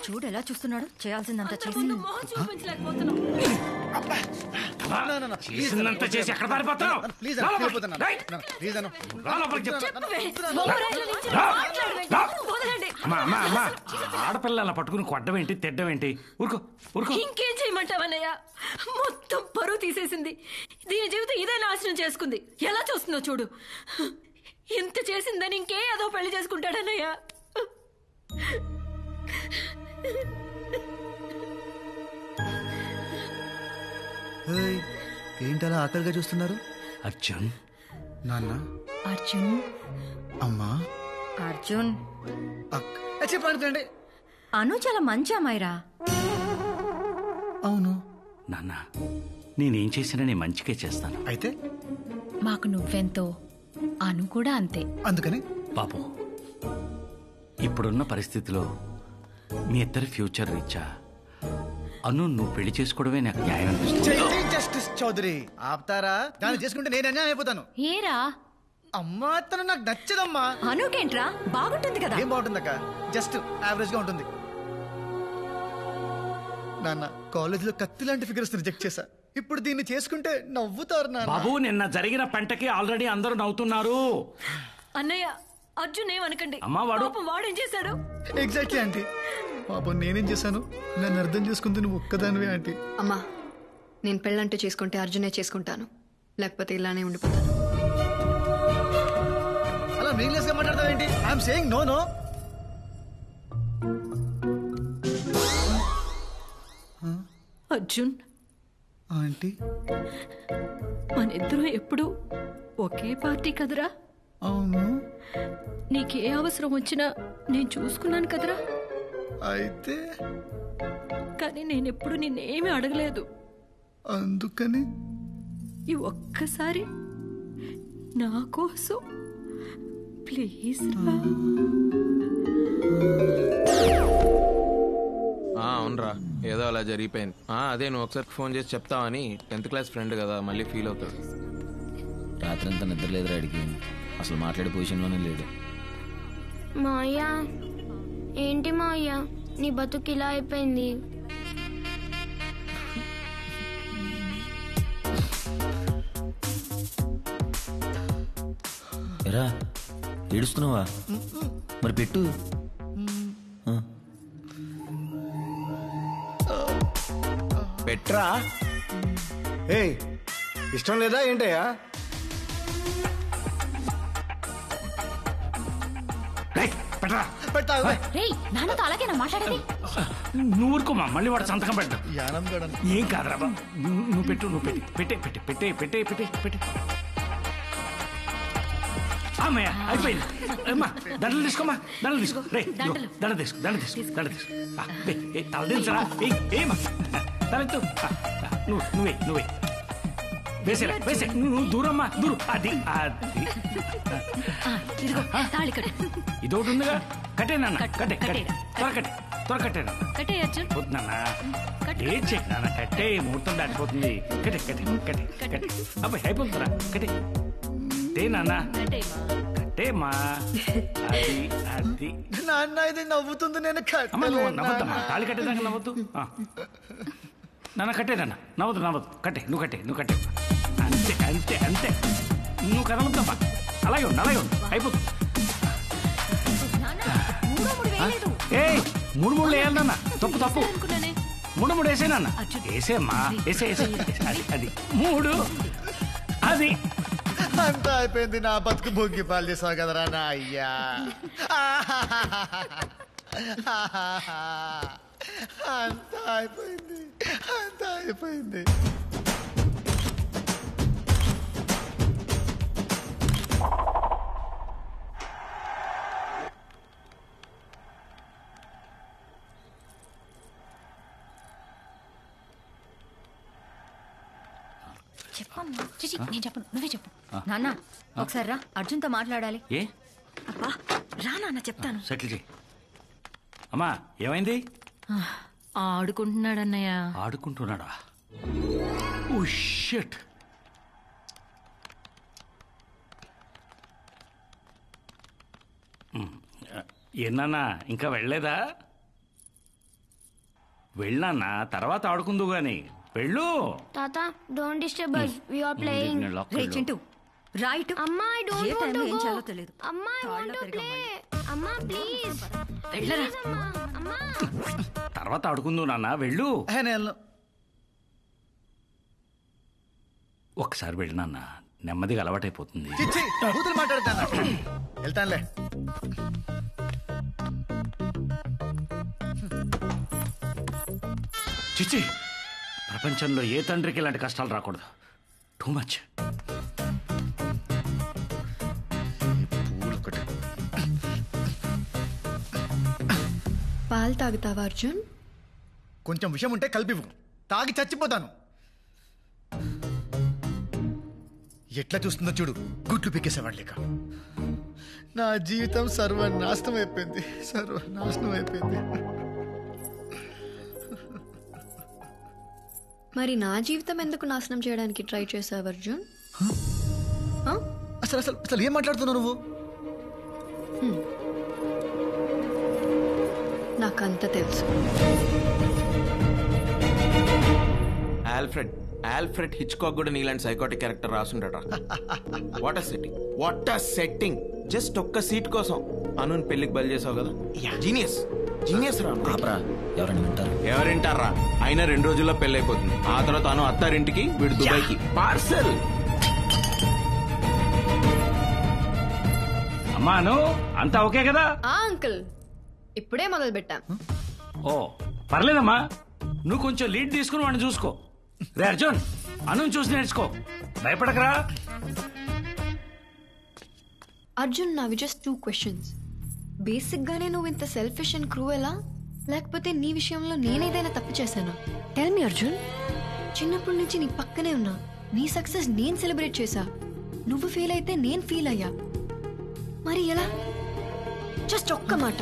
చూడు ఎలా చూస్తున్నాడు. చేయాల్సిందంతా చేసి చేసిందంతా చేసి ఎక్కడ పారిపోతున్నావు? ఆడపిల్ల అలా పట్టుకుని కొట్టమేంటి, తిడ్డమేంటి? ఊరుకో ఊరుకో. ఇంకేం చేయమంటావన్నయ్య? మొత్తం పరువు తీసేసింది. దీని జీవితం ఇదే నాశనం చేసుకుంది. ఎలా చూస్తుందో చూడు. ఇంత చేసిందని ఇంకే ఏదో పెళ్లి చేసుకుంటాడన్నయ్య. ఏంటలా ఆకలిగా చూస్తున్నారు? అర్జున్, నాన్న, అర్జున్, అమ్మా, అర్జున్ చెప్పండి. అను చాలా మంచి అమ్మాయిరా. అవును నాన్న, నేనేం చేసినా నేను మంచిగా చేస్తాను. అయితే మాకు నువ్వెంతో అను కూడా అంతే. అందుకని బాబు, ఇప్పుడున్న పరిస్థితిలో మీ ఇద్దరి ఫ్యూచర్ రీచా అను నువ్వు పెళ్లి చేసుకోవడమే నాకు న్యాయం అనిపిస్తుంది. జస్టిస్ చౌదరి ఆపుతారా? దాన్ని చేసుకుంటే నేను అన్యాయం అయిపోతాను. ఏరా అమ్మా, తను నాకు నచ్చదమ్మా. అనుకేంట్రా, బాగుంటుంది కదా. ఏం బాగుంటుందక్క? జస్ట్ యావరేజ్ గా ఉంటుంది. నాన్న, కాలేజీలో కత్తి లాంటి ఫిగర్స్ రిజెక్ట్ చేశా. ఇప్పుడు దీన్ని చేసుకుంటే నవ్వుతారు నాన్న. బాబు, నిన్న జరిగిన పంటకి ఆల్రెడీ అందరూ నవ్వుతున్నారు. అన్నయ్య, అర్జున్ ఏమనకండి. అమ్మా, వాడేం చేశాడు? Exactly aunty. పాపం నేనేం చేశాను? నన్ను అర్థం చేసుకుంది నువ్వు ఒక్కదానివే ఆంటీ. అమ్మా, నేను పెళ్ళంటూ చేసుకుంటే అర్జునే చేసుకుంటాను, లేకపోతే ఇలానే ఉండిపోతాను. అలా మీనింగ్లెస్ గా మాట్లాడతావేంటి? I'm saying no no. Arjun, aunty, మనిద్దరం ఎప్పుడు ఒకే పార్టీ కదరా? అవును. నీకే అవసరం వచ్చినా నేను చూసుకున్నాను కదరా. అయితే కానీ నేనెప్పుడు నిన్నేమీ అడగలేదు. అందుకని ఈ ఒక్కసారి నా కోసం ప్లీజ్ రా. అవునరా, ఏదో అలా జరిగిపోయింది. అదే నువ్వు ఒకసారి ఫోన్ చేసి చెప్తావని. 10th క్లాస్ ఫ్రెండ్ కదా, మళ్ళీ ఫీల్ అవుతాడు. రాత్రంతా నిద్ర లేదు రాడికి, అసలు మాట్లాడే పొజిషన్లోనే లేడు. మాయ, ఏంటి మాయ నీ బతుకు ఇలా అయిపోయింది? ఎరా ఏడుస్తున్నావా? మరి పెట్టు. పెట్రా. ఏయ్, ఇష్టం లేదా ఏంటయ్యా? రేయ్, నాన్నతో అలాగేనా మాట్లాడేది? నువ్వు ఊరుకోమా, మళ్ళీ వాడు సంతకం పెట్టు. ఏం కాదురా బాబు, నువ్వు పెట్టు, నువ్వు పెట్టే పెట్టే పెట్టే పెట్టే పెట్టే పెట్టే. అమ్మయ్య, అయిపోయింది. అమ్మా, దండలు తీసుకోమ్మా, దండలు తీసుకో. రే, దండ తీసుకో, దండ తీసుకో, దండ తీసుకో. తల దించరా? ఏమా తలెత్తు. నువ్వే వేసేరా, వేసే. నువ్వు దూరమ్మా, దూరం. అది అది తాళి కట్టు. ఇదొకటి ఉందిగా, కట్టేనా? కట్టే కట్టే, త్వర కట్టే, త్వర కట్టేనా? కట్టే అర్జున్. పోతున్నానా? ఏం చేయనా? కట్టే, ముహూర్తం దాటిపోతుంది. కట్టే కట్టే కట్టే కట్టే. అబ్బాయి అయిపోతుందిరా, కట్టే. నాన్న కట్టేమా. అది అది నాన్న, ఇది నవ్వుతుంది. నేను నవ్వుతామా? తాళి కట్టేదాకా నవ్వద్దు. నాన్న కట్టేదన్న, నవ్వదు నవ్వదు. కట్టే, నువ్వు కట్టే, నువ్వు కట్టే. అంతే అంతే అంతే. నువ్వు కదలద్దమ్మా, అలాగే ఉండు, అలాగే ఉండు. అయిపోతుంది. ఏ 3 వేయాలన్నా? తప్పు తప్పు. 3 వేసేనన్నా. వేసేమ్మా, వేసే. అది అది 3. అది అంతా అయిపోయింది. నా బతుకు భోగి పాలు చేసావు కదరా నా అయ్యా. అంతా అయిపోయింది, అంతా అయిపోయింది. చెప్పమ్మా. చిచి, నేను చెప్పను, నువ్వే చెప్పు. నాన్న, ఒకసారి రా, అర్జున్తో మాట్లాడాలి. ఏ అబ్బా, రా నాన్న, చెప్తాను. సెటిల్ చేయి. అమ్మా, ఏమైంది? ఆడుకుంటున్నాడన్నయ్య. ఆడుకుంటున్నాడా? Oh shit. ఏనా ఇంకా వెళ్ళలేదా? వెళ్ళన్నా, తర్వాత ఆడుకుందు గాని. వెళ్ళు. తాత don't disturb us, we are playing. రే చింటూ రైట్. అమ్మా ఐ డోంట్ ఏ వాంట్ టైంలో టు ఏం గో. చేయాలో తెలియదు. అమ్మా ఐ వాంట్ టు ప్లే. అమ్మా ప్లీజ్ వెళ్ళరా. అమ్మా. తర్వాత ఆడుకుందు నాన్న, వెళ్ళు. నేను ఒకసారి వెళ్ళినాన్న, నెమ్మదిగా అలవాటైపోతుంది. చిచ్చి కూతురు మాట్లాడతాను. వెళ్తానులే. చిచ్చి, ప్రపంచంలో ఏ తండ్రికి ఇలాంటి కష్టాలు రాకూడదు. Too much. పాలు తాగుతావా అర్జున్? కొంచెం విషయం ఉంటే కలిపివు, తాగి చచ్చిపోతాను. ఎట్లా చూస్తుందో చూడు, గుడ్లు పీకేసేవాడు లేక. నా జీవితం సర్వనాశనం అయిపోయింది, సర్వనాశనం అయిపోయింది. మరి నా జీవితం ఎందుకు నాశనం చేయడానికి ట్రై చేసావు అర్జున్? అసలు అసలు అసలు ఏం మాట్లాడుతున్నావు నువ్వు? నాకంత తెలుసు. ఆల్ఫ్రెడ్ హిచ్కాక్ కూడా నీలాంటి సైకోటిక్ క్యారెక్టర్ రాసుండట. What a setting. జస్ట్ ఒక్క సీట్ కోసం అనుని పెళ్లికి బలి చేసావు కదా. జీనియస్ రా. ఎవరింటారా? అయినా 2 రోజుల్లో పెళ్లి అయిపోతుంది. ఆ తర్వాత అను అత్తారింటికి, వీడు దుబాయ్కి. పార్సల్. అమ్మాను అంతా ఓకే కదా? అంకుల్ ఇప్పుడే మొదలు పెట్టాం. ఓ పర్లేదమ్మా, నువ్వు కొంచెం లీడ్ తీసుకుని వాడిని చూసుకో. రే అర్జున్, అను చూసి నేర్చుకో, భయపడకరా. అర్జున్, నావి జస్ట్ 2 questions. బేసిక్ గానే నువ్వు ఇంత సెల్ఫిష్ అండ్ క్రూయలా, లేకపోతే నీ విషయంలో నేనేదైనా తప్పు చేశానా? Tell me Arjun. చిన్నప్పటి నుంచి నీ పక్కనే ఉన్నా, నీ సక్సెస్ నేను సెలబ్రేట్ చేశా. నువ్వు ఫెయిల్ అయితే నేను ఫీల్ అయ్యా. మరి ఎలా? జస్ట్ ఒక్క మాట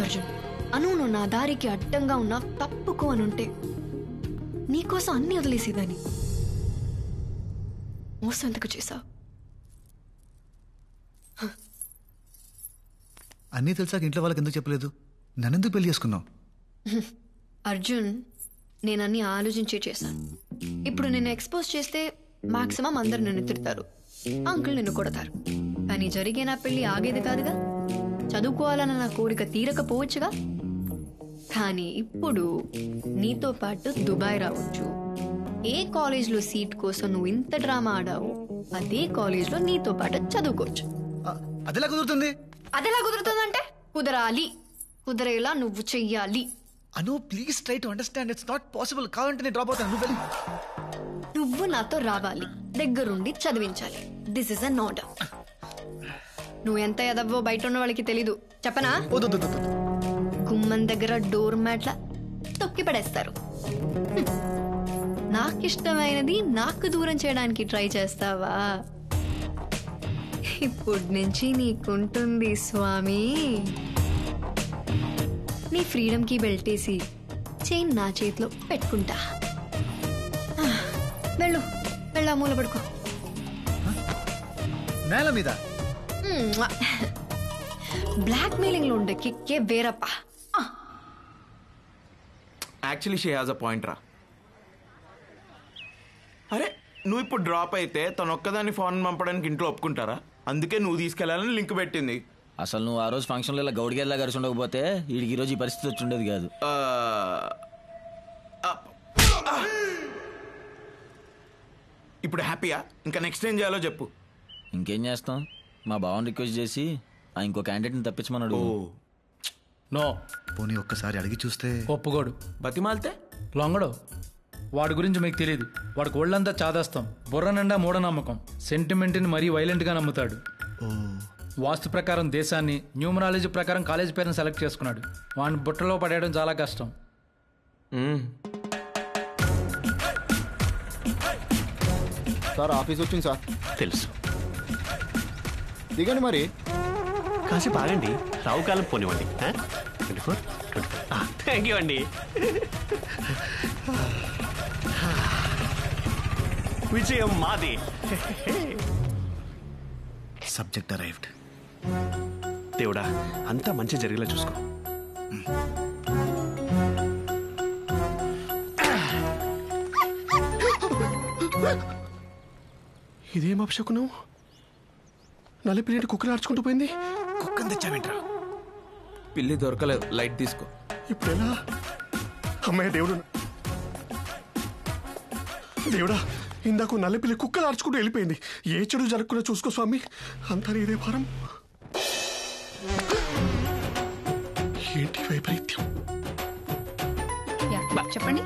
అర్జున్. అను నువ్వు నా దారికి అడ్డంగా ఉన్నా తప్పుకో అనుంటే నీకోసం అన్ని వదిలేసేదాన్ని. మోసం ఎందుకు చేశావు? అన్నీ తెలిసాక ఇంట్లో వాళ్ళకి ఎందుకు చెప్పలేదు? నన్నెందుకు పెళ్లి చేసుకున్నావు? అర్జున్, నేనన్నీ ఆలోచించే చేశాను. ఇప్పుడు నిన్ను ఎక్స్పోజ్ చేస్తే మాక్సిమం అందరు నిన్ను తిడతారు, అంకుల్ నిన్ను కొడతారు. కానీ జరిగే నా పెళ్లి ఆగేది కాదుగా. చదువుకోవాలన్న నా కోరిక తీరకపోవచ్చుగా. కానీ ఇప్పుడు నీతో పాటు దుబాయ్ రావచ్చు. ఏ కాలేజ్లో సీట్ కోసం నువ్వు ఇంత డ్రామా ఆడావు, అదే కాలేజ్లో నీతో పాటు చదువుకోవచ్చు. అదెలా కుదురుతుంది? అదెలా కుదురుతుందంటే కుదరాలి. కుదరేలా నువ్వు చెయ్యాలి. Anu please try to understand, it's not possible. కావాలంటే నేను డ్రాప్ అవుతాను, నువ్వు వెళ్ళి. నువ్వు నాతో రావాలి, దగ్గరుండి చదివించాలి. This is an order. నువ్వు ఎంత ఎదవ్వో బయట ఉన్న వాళ్ళకి తెలీదు, చెప్పనా? గుమ్మం దగ్గర డోర్ మ్యాట్ల తొక్కి పడేస్తారు. నాకిష్టమైనది నాకు దూరం చేయడానికి ట్రై చేస్తావా? ఇప్పటి నుంచి నీకుంటుంది స్వామి. నీ ఫ్రీడమ్ కి బెల్టేసి చైన్ నా చేతిలో పెట్టుకుంటా. వెళ్ళు, వెళ్ళా మూల పడుకో. నేల మీద బ్లాక్ మెయిలింగ్ లో ఉండే కిక్కే వేరప్పా. Actually she has a point రా. అరే నువ్వు ఇప్పుడు డ్రాప్ అయితే తను ఒక్కదాన్ని ఫోన్ పంపడానికి ఇంట్లో ఒప్పుకుంటారా? అందుకే నువ్వు తీసుకెళ్లాలని లింక్ పెట్టింది. అసలు నువ్వు ఆ రోజు ఫంక్షన్లో ఇలా గౌడిగేలా కలిసి ఉండకపోతే వీడికి ఈ రోజు ఈ పరిస్థితి వచ్చి ఉండేది కాదు. ఇప్పుడు హ్యాపీయా? ఇంకా నెక్స్ట్ ఏం చేయాలో చెప్పు. ఇంకేం చేస్తాం, మా బావని రిక్వెస్ట్ చేసి ఇంకో క్యాండిడేట్ని తప్పించమన్నాడు. నో, పోనీ ఒక్కసారి అడిగి చూస్తే ఒప్పుకోడు. బతిమాలితే లొంగడు. వాడి గురించి మీకు తెలియదు. వాడికి ఒళ్ళంతా చాదాస్తాం, బుర్ర నిండా మూఢనమ్మకం, సెంటిమెంట్ని మరీ వైలెంట్గా నమ్ముతాడు. వాస్తు ప్రకారం దేశాన్ని, న్యూమరాలజీ ప్రకారం కాలేజ్ పేరుని సెలెక్ట్ చేసుకున్నాడు. వాడిని బుట్టలో పడేయడం చాలా కష్టం. సార్ ఆఫీస్ వచ్చింది సార్. తెలుసు. దిగండి మరి. కాసేపు ఆగండి, రావు కాలం పోనివ్వండి. 24, 25. థ్యాంక్ యూ అండి. విజయం మాది. Subject arrived. దేవుడా, అంతా మంచి జరిగేలా చూసుకో. ఇదేం అపశకునం? నలిపిలేటి కుక్కలు ఆడుచుకుంటూ పోయింది. కుక్కని తెచ్చావేంట్రా? పిల్లి దొరకలేదు, లైట్ తీసుకో. ఇప్పుడు ఎలా? అమ్మాయి దేవుడు, దేవుడా, ఇందాక నల్లపిల్లి కుక్కలు ఆడుచుకుంటూ వెళ్ళిపోయింది. ఏ చెడు జరగకుండా చూసుకో స్వామి. అంతా ఇదే భారం. ఏంటి వైపరీత్యం? చెప్పండి.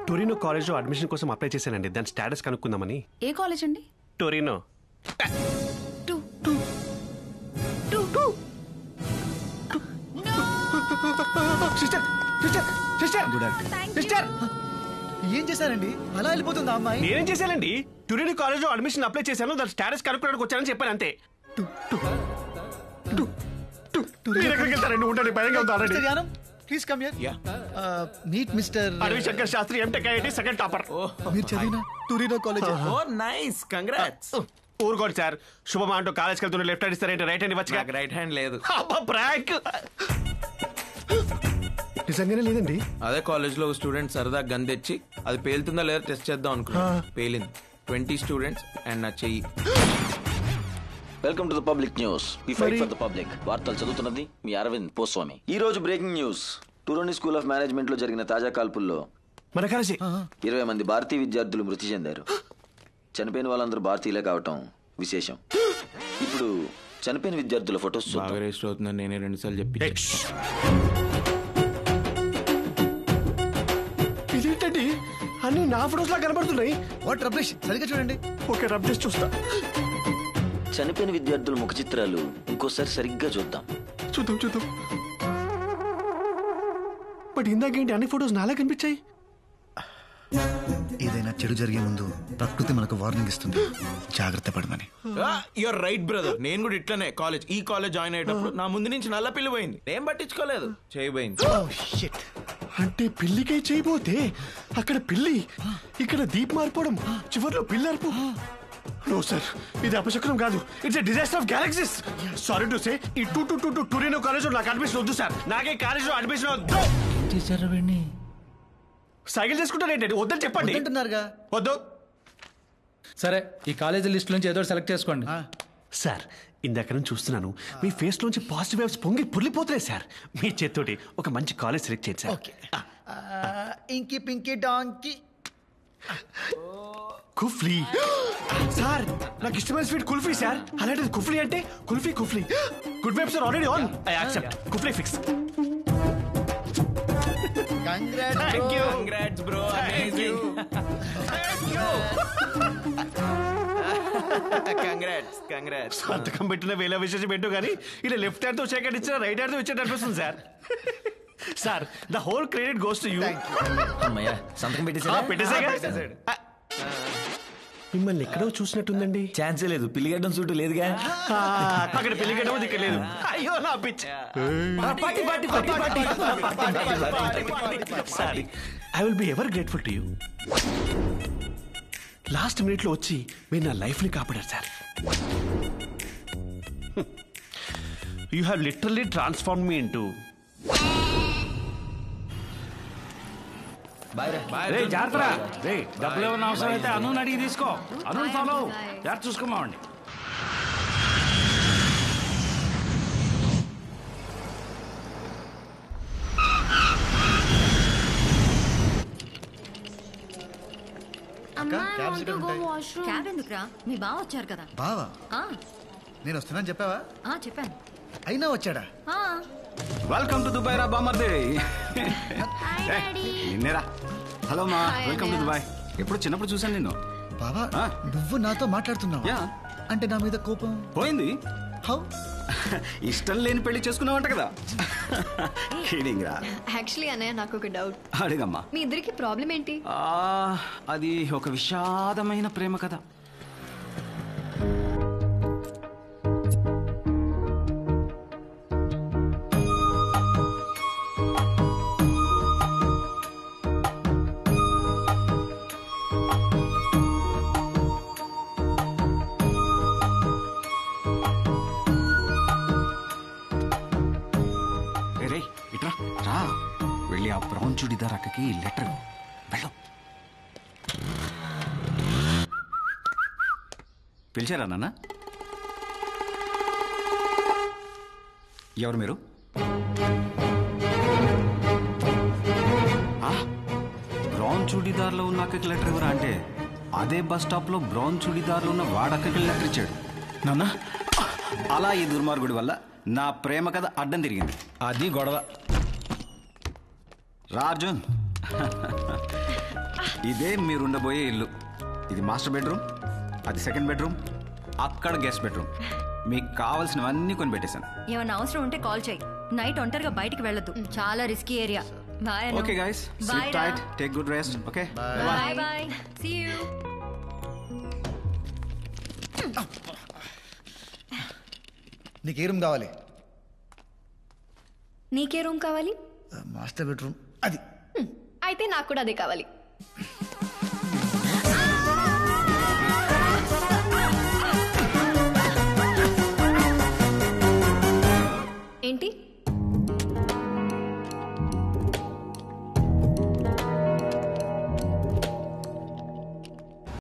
టొరినో కాలేజ్లో అడ్మిషన్ కోసం అప్లై చేశానండి. దాని స్టేటస్ కనుక్కుందామని. ఏ కాలేజ్ అండి? Torino. Sister sister sister sister, ఏం చేశారండి? అలా వెళ్ళిపోతుంది అమ్మాయి. నేనేం చేశానండి? టొరినో కాలేజ్లో అడ్మిషన్ అప్లై చేశాను. దాని స్టేటస్ కనుక్కోవడానికి వచ్చానని చెప్పాను అంతే. మీరు ఎక్కడికి వెళ్తారండి? ఉండండి, భయంగా ఉంది already. Please come here. Meet mister Adavi Shankar Shastri, MTech IIT second topper. మీరు చదివిన Torino college. Oh nice, congrats. ఊరుకోండి సార్. శుభమా అంటూ కాలేజ్కి వెళ్తున్న లెఫ్ట్ హ్యాండ్ ఇస్తారేంటి? రైట్ హ్యాండ్ ఇవ్వచ్చు. రైట్ హ్యాండ్ లేదు. ప్రాంక్ నిజంగానే లేదండి. అదే కాలేజ్ లో స్టూడెంట్ సరదా గన్ తెచ్చి అది పేలుతుందా లేదా టెస్ట్ చేద్దాం అనుకున్నా. పేలింది. 20 స్టూడెంట్స్ అండ్ నా చెయ్యి. Welcome to the public news. We fight for the public. వార్తలు చదువుతున్నది మీ అరవింద్ పోస్వామి. ఈ రోజు breaking news. Torino school of management లో జరిగిన తాజా కాల్పుల్లో 20 మంది భారతీయ విద్యార్థులు మృతి చెందారు. చనిపోయిన వాళ్ళందరూ భారతీయులే కావటం విశేషం. ఇప్పుడు చనిపోయిన విద్యార్థుల ఫొటోస్ బాగా రిజిస్టర్ అవుతుందని నేనే 2 సార్లు చెప్పి. ఇదేంటండి, అన్ని నా ఫొటోస్ లా కనబడుతున్నాయి. వాట్ రబ్లిష్, సరిగ్గా చూడండి. ఓకే, రబ్ చేసి చూస్తా. చనిపోయిన విద్యార్థుల ముఖ చిత్రాలు ఇంకోసారి సరిగ్గా చూద్దాం. చూద్దాం. బట్ ఇందాకేంటి అన్ని ఫొటోస్ నాలా కనిపించాయి? ఏదైనా చెడు జరిగే ముందు ప్రకృతి మనకు వార్నింగ్ ఇస్తుంది, జాగ్రత్త పడమని. You're right brother. నేను కూడా ఇట్లనే ఈ కాలేజ్ జాయిన్ అయ్యేటప్పుడు నా ముందు నుంచి నల్ల పిల్లి పోయింది. ఏం పట్టించుకోలేదు, చేయబోయింది. అంటే పిల్లికై చేయబోతే అక్కడ పిల్లి, ఇక్కడ దీప్ మారిపోవడం, చివర్లో పిల్లి అరుపు. నో సార్, ఇది అపశకునం కాదు. It's a disaster of galaxies. Sorry to say, ఈ టొరినో కాలేజ్ లో నాకు అడ్మిషన్ వద్దు సార్. నాకే కాలేజ్ లో అడ్మిషన్ వద్దు. సైకిల్ చేసుకుంటారేంటండి? వద్దని చెప్పండి. వద్దు. సరే, ఈ కాలేజీ లిస్ట్ నుంచి ఏదో సెలెక్ట్ చేసుకోండి. సార్, ఇందాక నుంచి చూస్తున్నాను మీ ఫేస్ లోంచి పాజిటివ్ వైబ్స్ పొంగి పుర్లిపోతున్నాయి సార్. మీ చేత్తోటి ఒక మంచి కాలేజ్ సెలెక్ట్ చేయండి సార్. ఇంకి పింకి డాంకి కుఫ్లీ. సార్, నాకు ఇష్టమైన స్వీట్ కుల్ఫీ సార్. అలాంటిది కుఫ్లీ అంటే kulfi. Good vibes are already on. I accept. కుఫ్లీ fix. Congrats bro. Amazing. Congrats. సంతకం పెట్టిన వేల విశేషం పెట్టు కానీ ఇలా లెఫ్ట్ హ్యాండ్ తో షేక్ హ్యాండ్ ఇచ్చిన రైట్ హ్యాండ్ తో ఇచ్చేట అనిపిస్తుంది sir. Sir, the whole credit goes to you. అమ్మయ్య, సంతకం పెట్టేసాడు. మిమ్మల్ని ఎక్కడో చూసినట్టుందండి. ఛాన్సే లేదు. పిల్లిగడ్డం సూటు లేదుగా. అక్కడ పిల్లిగడ్డం ఇక్కడ లేదు. అయ్యో నా pitch. Sorry, I will be ever grateful to you. Last minute లో వచ్చి మీరు నా లైఫ్ ని కాపాడారు sir. You have literally transform me into. జాగ్రత్త. డబ్బులు ఏమన్నా అవసరం అయితే అను అడిగి తీసుకో. అను ఫాలో. జాగ్రత్త చూసుకోమావండి. క్యాబ్ ఎందుకురా? మీ బావ వచ్చారు కదా. బావా? నేను వస్తున్నాను చెప్పావా? చెప్పాను. అయినా వచ్చాడా? వెల్కమ్ టు దుబాయ్ రా బామర్దే. నిన్నేరా. హలో మా, వెల్కమ్ టు దుబాయ్. ఎప్పుడు చిన్నప్పుడు చూసాను నిన్ను. బావా, నువ్వు నాతో మాట్లాడుతున్నావా? అంటే నా మీద కోపం పోయింది. హౌ? ఇష్టం లేని పెళ్లి చేసుకున్నావంట కదా. యాక్చువల్లీ అన్నయ్య, నాకు ఒక డౌట్. అడిగమ్మా. మీ ఇద్దరికి ప్రాబ్లం ఏంటి? అది ఒక విషాదమైన ప్రేమ కథ. వెళ్ళి ఆ బ్రౌన్ చుడిదార్ అక్కకి లెటర్ వెళ్ళు. పిలిచారా నాన్న? ఎవరు మీరు? బ్రౌన్ చుడీదార్లో ఉన్న అక్కకి లెటర్ ఎవరా అంటే అదే బస్ స్టాప్లో బ్రౌన్ చుడీదార్లో ఉన్న వాడక్కకి లెటర్ ఇచ్చాడు. నాన్న, అలా ఈ దుర్మార్గుడి వల్ల నా ప్రేమ కథ అడ్డం తిరిగింది. అది గొడవ. రా అర్జున్. ఇదే మీరుండబోయే ఇల్లు. ఇది మాస్టర్ బెడ్రూమ్, అది సెకండ్ బెడ్రూమ్, అక్కడ గెస్ట్ బెడ్రూమ్. మీకు కావాల్సినవన్నీ కొని పెట్టేశాను. ఏమైనా అవసరం ఉంటే కాల్ చేయి. నైట్ ఒంటరిగా బయటికి వెళ్ళొద్దు, చాలా risky area. Bye. Okay guys, sleep tight, take good rest. Okay, bye bye, see you. నీకే రూమ్ కావాలి? నీకే రూమ్ కావాలి? Master bedroom. అది అయితే నాకు కూడా అదే కావాలి.